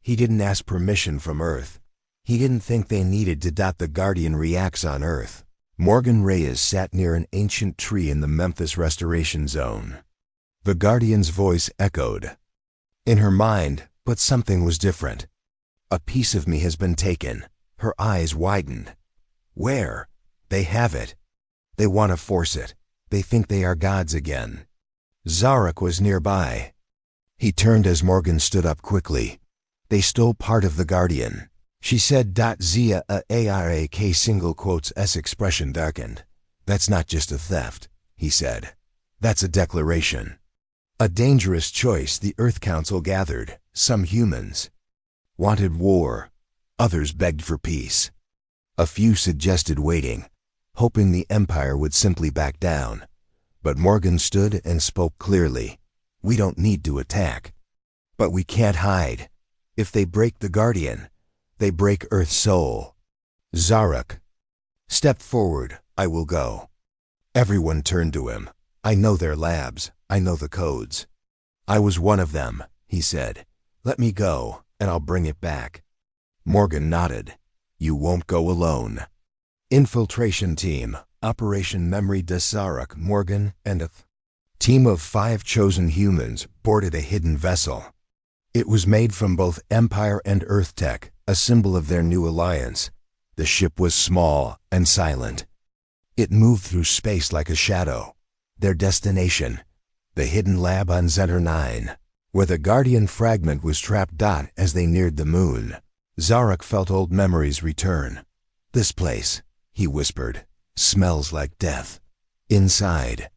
He didn't ask permission from Earth. He didn't think they needed to. The Guardian reacts on Earth. Morgan Reyes sat near an ancient tree in the Memphis Restoration Zone. The Guardian's voice echoed in her mind, but something was different. A piece of me has been taken. Her eyes widened. Where? They have it. They want to force it. They think they are gods again. Zarek was nearby. He turned as Morgan stood up quickly. They stole part of the Guardian. She said. Zia ARAK single quotes S expression darkened. That's not just a theft, he said. That's a declaration. A dangerous choice. The Earth Council gathered. Some humans wanted war. Others begged for peace. A few suggested waiting, hoping the Empire would simply back down. But Morgan stood and spoke clearly. We don't need to attack. But we can't hide. If they break the Guardian, they break Earth's soul. Zarek, step forward. I will go. Everyone turned to him. "I know their labs. I know the codes." "I was one of them," he said. "Let me go, and I'll bring it back." Morgan nodded. "You won't go alone." Infiltration Team, Operation Memory de Zarak, Morgan, and a team of 5 chosen humans boarded a hidden vessel. It was made from both Empire and Earth tech, a symbol of their new alliance. The ship was small and silent. It moved through space like a shadow. Their destination, the hidden lab on Zenter 9, where the Guardian fragment was trapped. As they neared the moon, Zarak felt old memories return. "This place," he whispered, "smells like death." Inside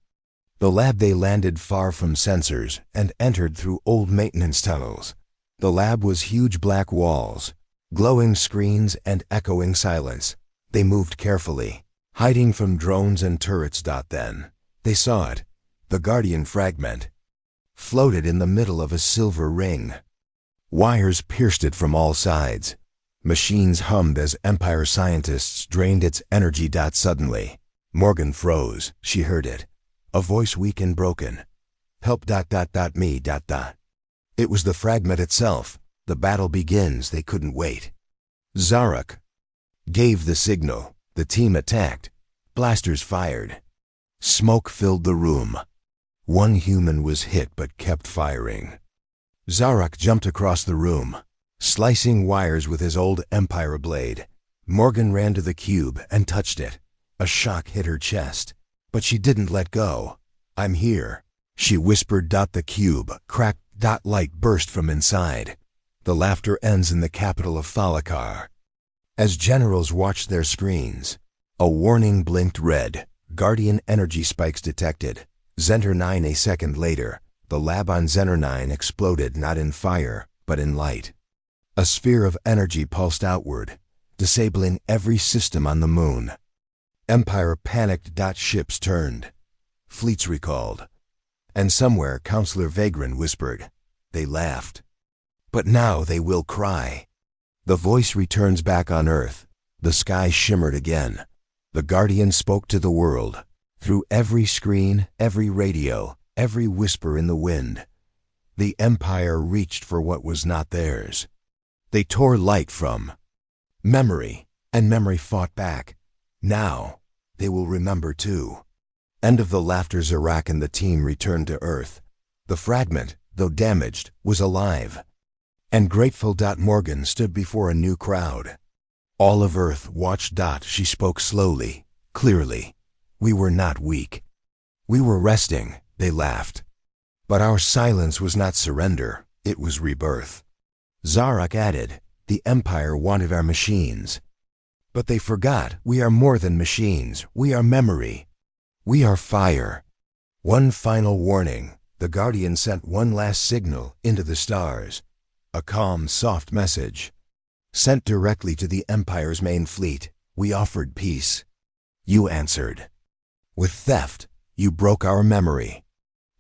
the lab, they landed far from sensors and entered through old maintenance tunnels. The lab was huge black walls, glowing screens, and echoing silence. They moved carefully, hiding from drones and turrets. Then they saw it. The Guardian fragment floated in the middle of a silver ring. Wires pierced it from all sides. Machines hummed as Empire scientists drained its energy. Suddenly, Morgan froze. She heard it. A voice, weak and broken. "Help. Me. It was the fragment itself. "The battle begins." They couldn't wait. Zarak gave the signal. The team attacked. Blasters fired. Smoke filled the room. One human was hit but kept firing. Zarak jumped across the room, slicing wires with his old Empire blade. Morgan ran to the cube and touched it. A shock hit her chest, but she didn't let go. "I'm here," she whispered. The cube cracked. Light burst from inside. The laughter ends in the capital of Thalakar. As generals watched their screens, a warning blinked red. Guardian energy spikes detected. Zenter 9. A second later, the lab on Zenter 9 exploded, not in fire, but in light. A sphere of energy pulsed outward, disabling every system on the moon. Empire panicked. Ships turned. Fleets recalled. And somewhere, Counselor Vagrant whispered, "They laughed. But now they will cry." The voice returns back on Earth. The sky shimmered again. The Guardian spoke to the world, through every screen, every radio, every whisper in the wind. The Empire reached for what was not theirs. They tore light from memory, and memory fought back. Now, they will remember too. End of the laughter. Zarak and the team returned to Earth. The fragment, though damaged, was alive. And grateful. Morgan stood before a new crowd. All of Earth watched. She spoke slowly, clearly. "We were not weak. We were resting." They laughed. "But our silence was not surrender, it was rebirth." Zarak added, "The Empire wanted our machines. But they forgot we are more than machines. We are memory. We are fire." One final warning. The Guardian sent one last signal into the stars. A calm, soft message, sent directly to the Empire's main fleet. "We offered peace. You answered with theft. You broke our memory.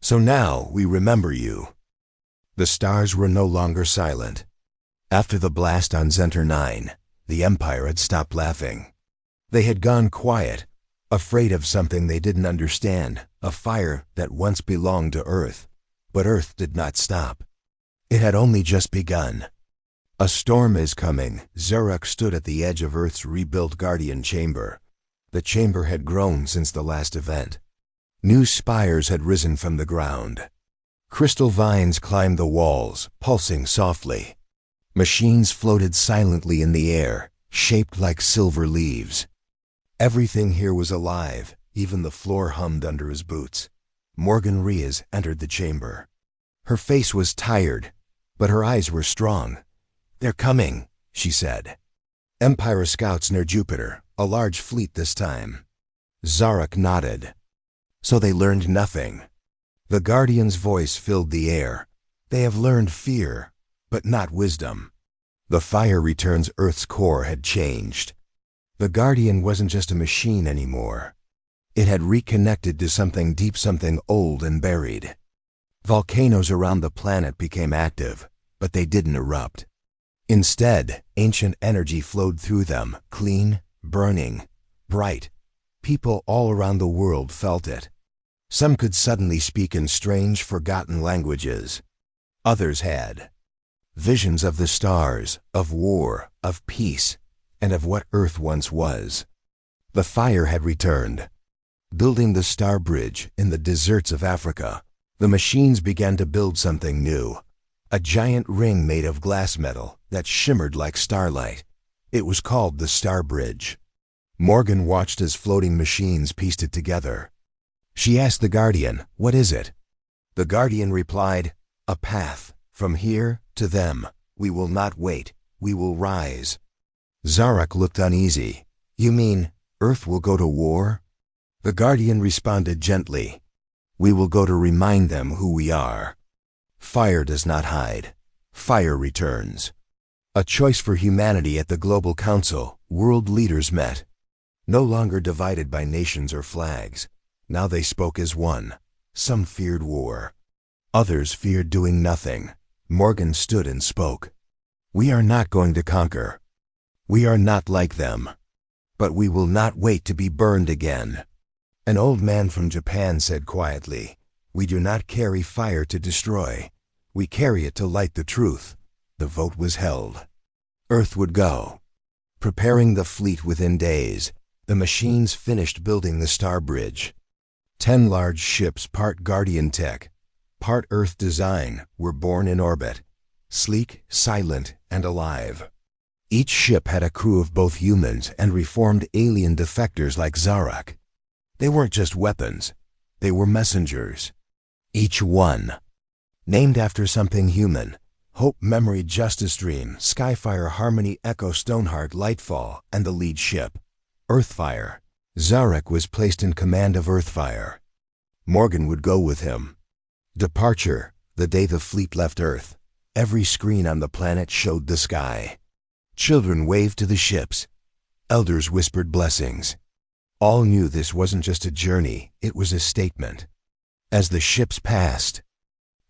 So now we remember you." The stars were no longer silent. After the blast on Zenter 9, the Empire had stopped laughing. They had gone quiet, afraid of something they didn't understand, a fire that once belonged to Earth. But Earth did not stop. It had only just begun. "A storm is coming." Zarak stood at the edge of Earth's rebuilt Guardian chamber. The chamber had grown since the last event. New spires had risen from the ground. Crystal vines climbed the walls, pulsing softly. Machines floated silently in the air, shaped like silver leaves. Everything here was alive, even the floor hummed under his boots. Morgan Riaz entered the chamber. Her face was tired, but her eyes were strong. "They're coming," she said. "Empire scouts near Jupiter, a large fleet this time." Zarak nodded. "So they learned nothing." The Guardian's voice filled the air. "They have learned fear, but not wisdom." The Fire Returns Earth's core had changed. The Guardian wasn't just a machine anymore. It had reconnected to something deep, something old and buried. Volcanoes around the planet became active, but they didn't erupt. Instead, ancient energy flowed through them, clean, burning, bright, People all around the world felt it. Some could suddenly speak in strange, forgotten languages. Others had visions of the stars, of war, of peace, and of what Earth once was. The fire had returned. Building the Star Bridge in the deserts of Africa, the machines began to build something new. A giant ring made of glass metal that shimmered like starlight. It was called the Star Bridge. Morgan watched as floating machines pieced it together. She asked the Guardian, "What is it?" The Guardian replied, "A path. From here to them. We will not wait. We will rise." Zarak looked uneasy. "You mean Earth will go to war?" The Guardian responded gently, "We will go to remind them who we are. Fire does not hide. Fire returns." A choice for humanity at the Global Council. World leaders met. No longer divided by nations or flags. Now they spoke as one. Some feared war. Others feared doing nothing. Morgan stood and spoke. "We are not going to conquer. We are not like them. But we will not wait to be burned again." An old man from Japan said quietly, "We do not carry fire to destroy. We carry it to light the truth." The vote was held. Earth would go. Preparing the fleet within days, the machines finished building the Star Bridge. 10 large ships, part Guardian tech, part Earth design, were born in orbit, sleek, silent, and alive. Each ship had a crew of both humans and reformed alien defectors like Zarak. They weren't just weapons, they were messengers. Each one named after something human: Hope, Memory, Justice Dream, Skyfire, Harmony, Echo, Stoneheart, Lightfall, and the lead ship, Earthfire. Zarak was placed in command of Earthfire. Morgan would go with him. Departure. The day the fleet left Earth, every screen on the planet showed the sky. Children waved to the ships. Elders whispered blessings. All knew this wasn't just a journey, it was a statement. As the ships passed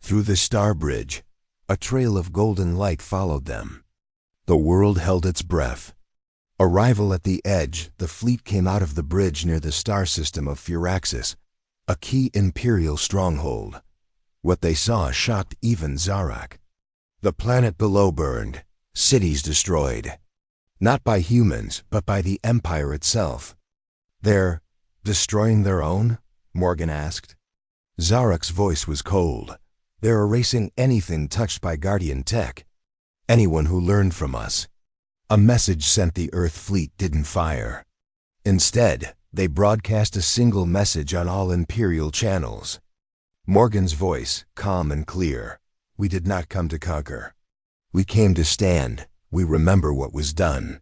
through the Star Bridge, a trail of golden light followed them. The world held its breath. Arrival at the edge, the fleet came out of the bridge near the star system of Firaxis, a key imperial stronghold. What they saw shocked even Zarak. The planet below burned, cities destroyed. Not by humans, but by the Empire itself. "They're destroying their own?" Morgan asked. Zarak's voice was cold. "They're erasing anything touched by Guardian tech. Anyone who learned from us." A message sent the Earth fleet didn't fire. Instead, they broadcast a single message on all Imperial channels. Morgan's voice, calm and clear. "We did not come to conquer. We came to stand. We remember what was done.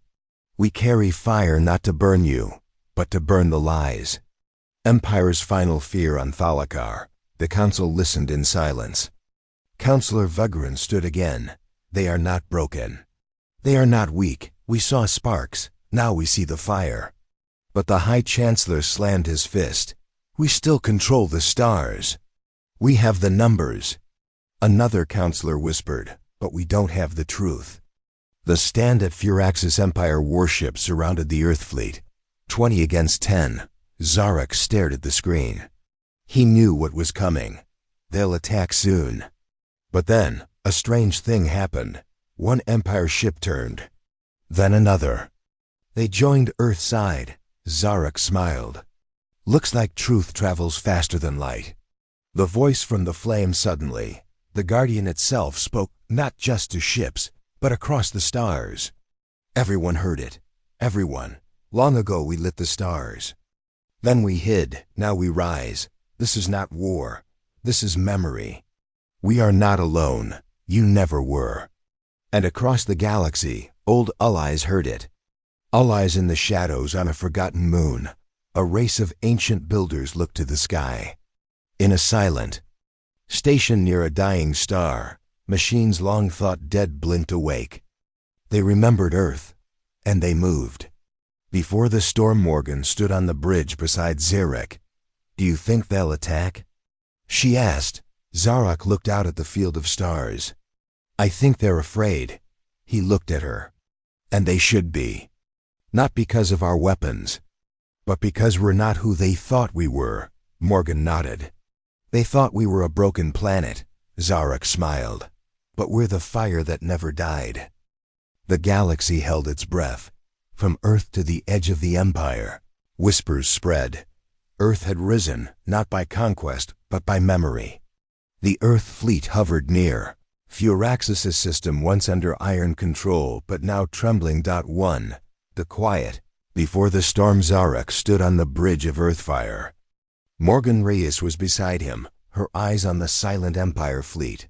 We carry fire not to burn you, but to burn the lies." Empire's final fear on Thalakar. The council listened in silence. Counselor Vugran stood again. "They are not broken. They are not weak. We saw sparks. Now we see the fire." But the High Chancellor slammed his fist. "We still control the stars. We have the numbers." Another counselor whispered, "But we don't have the truth." The stand at Firaxis Empire warships surrounded the Earth fleet. 20 against 10. Zarak stared at the screen. He knew what was coming. They'll attack soon. But then, a strange thing happened. One Empire ship turned. Then another. They joined Earth's side. Zarak smiled. "Looks like truth travels faster than light." The voice from the flame suddenly. The Guardian itself spoke not just to ships, but across the stars. Everyone heard it. Everyone. "Long ago we lit the stars. Then we hid, now we rise. This is not war. This is memory. We are not alone. You never were." And across the galaxy, old allies heard it. Allies in the shadows on a forgotten moon. A race of ancient builders looked to the sky. In a silent station near a dying star, machines long thought dead blinked awake. They remembered Earth, and they moved. Before the storm, Morgan stood on the bridge beside Zarak. "Do you think they'll attack?" she asked. Zarak looked out at the field of stars. "I think they're afraid." He looked at her. "And they should be. Not because of our weapons, But because we're not who they thought we were, Morgan nodded. They thought we were a broken planet, Zarek smiled. But we're the fire that never died. The galaxy held its breath. From Earth to the edge of the Empire, whispers spread. Earth had risen, not by conquest, but by memory. The Earth fleet hovered near. Furaxis' system once under iron control, but now trembling. 1. The quiet. Before the storm, Zarek stood on the bridge of Earthfire. Morgan Reyes was beside him, her eyes on the silent Empire fleet.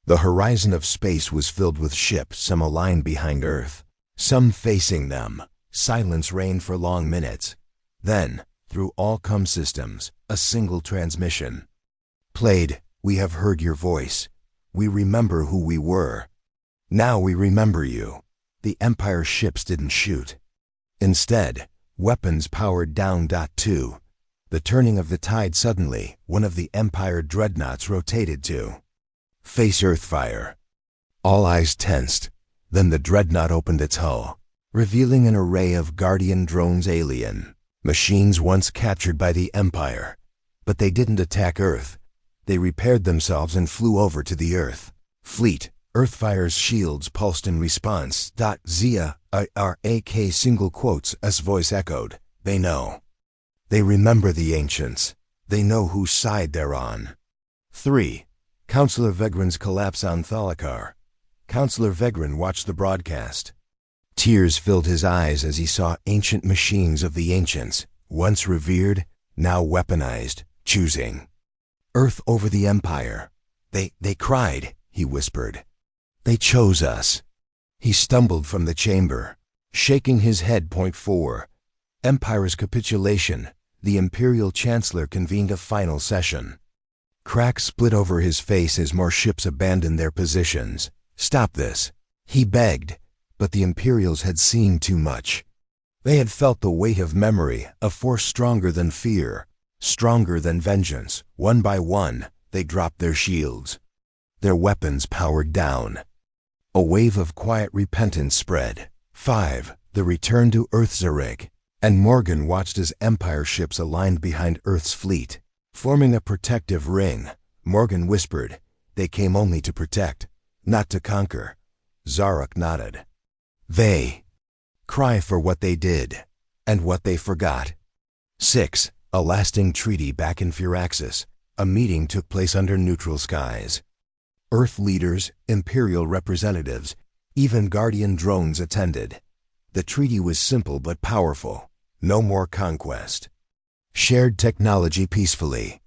The horizon of space was filled with ships, some aligned behind Earth, some facing them. Silence reigned for long minutes. Then, through all com systems, a single transmission. Played, "We have heard your voice. We remember who we were. Now we remember you." The Empire ships didn't shoot. Instead, weapons powered down. 2. The turning of the tide. Suddenly, one of the Empire dreadnoughts rotated to face Earthfire. All eyes tensed. Then the dreadnought opened its hull, revealing an array of Guardian drones, alien machines once captured by the Empire. But they didn't attack Earth. They repaired themselves and flew over to the Earth fleet. Earthfire's shields pulsed in response. Zia, IRAK single quotes, S voice echoed. They know. They remember the ancients. They know whose side they're on. 3. Counselor Vegran's collapse on Thalikar. Counselor Vegran watched the broadcast. Tears filled his eyes as he saw ancient machines of the ancients, once revered, now weaponized, choosing Earth over the Empire. They cried, he whispered. They chose us. He stumbled from the chamber, shaking his head. 4. Empire's capitulation. The Imperial Chancellor convened a final session. Cracks split over his face as more ships abandoned their positions. Stop this, he begged, but the Imperials had seen too much. They had felt the weight of memory, a force stronger than fear, stronger than vengeance. One by one, they dropped their shields. Their weapons powered down. A wave of quiet repentance spread. 5. The return to Earth. Zarek and Morgan watched as Empire ships aligned behind Earth's fleet, forming a protective ring. Morgan whispered, "They came only to protect, not to conquer." Zarek nodded. They cry for what they did and what they forgot. 6. A lasting treaty. Back in Furaxis, a meeting took place under neutral skies. Earth leaders, Imperial representatives, even Guardian drones attended. The treaty was simple but powerful. No more conquest. Shared technology peacefully.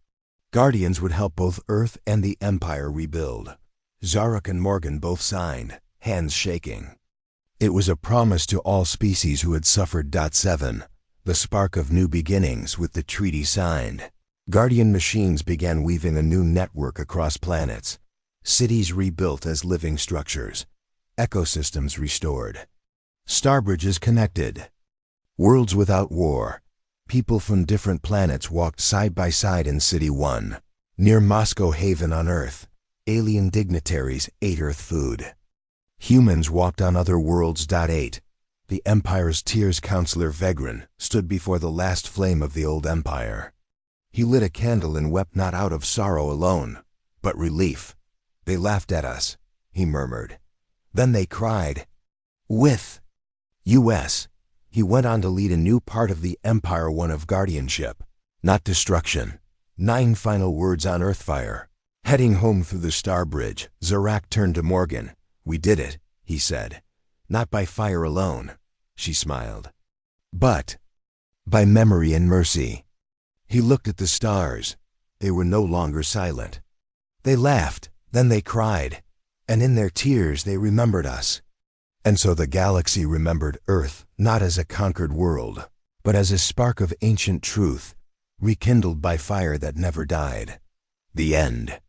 Guardians would help both Earth and the Empire rebuild. Zarek and Morgan both signed, hands shaking. It was a promise to all species who had suffered. 7. The spark of new beginnings. With the treaty signed, Guardian machines began weaving a new network across planets. Cities rebuilt as living structures. Ecosystems restored. Starbridges connected. Worlds without war. People from different planets walked side by side in City 1. Near Moscow Haven on Earth, alien dignitaries ate Earth food. Humans walked on other worlds. 8. The Empire's tears. Counselor Vegran stood before the last flame of the old Empire. He lit a candle and wept, not out of sorrow alone, but relief. They laughed at us, he murmured. Then they cried. With U.S. He went on to lead a new part of the Empire, one of guardianship, not destruction. 9 final words on Earthfire. Heading home through the Star Bridge, Zarek turned to Morgan. We did it, he said. Not by fire alone, she smiled, but by memory and mercy. He looked at the stars. They were no longer silent. They laughed, then they cried, and in their tears they remembered us. And so the galaxy remembered Earth, not as a conquered world, but as a spark of ancient truth, rekindled by fire that never died. The end.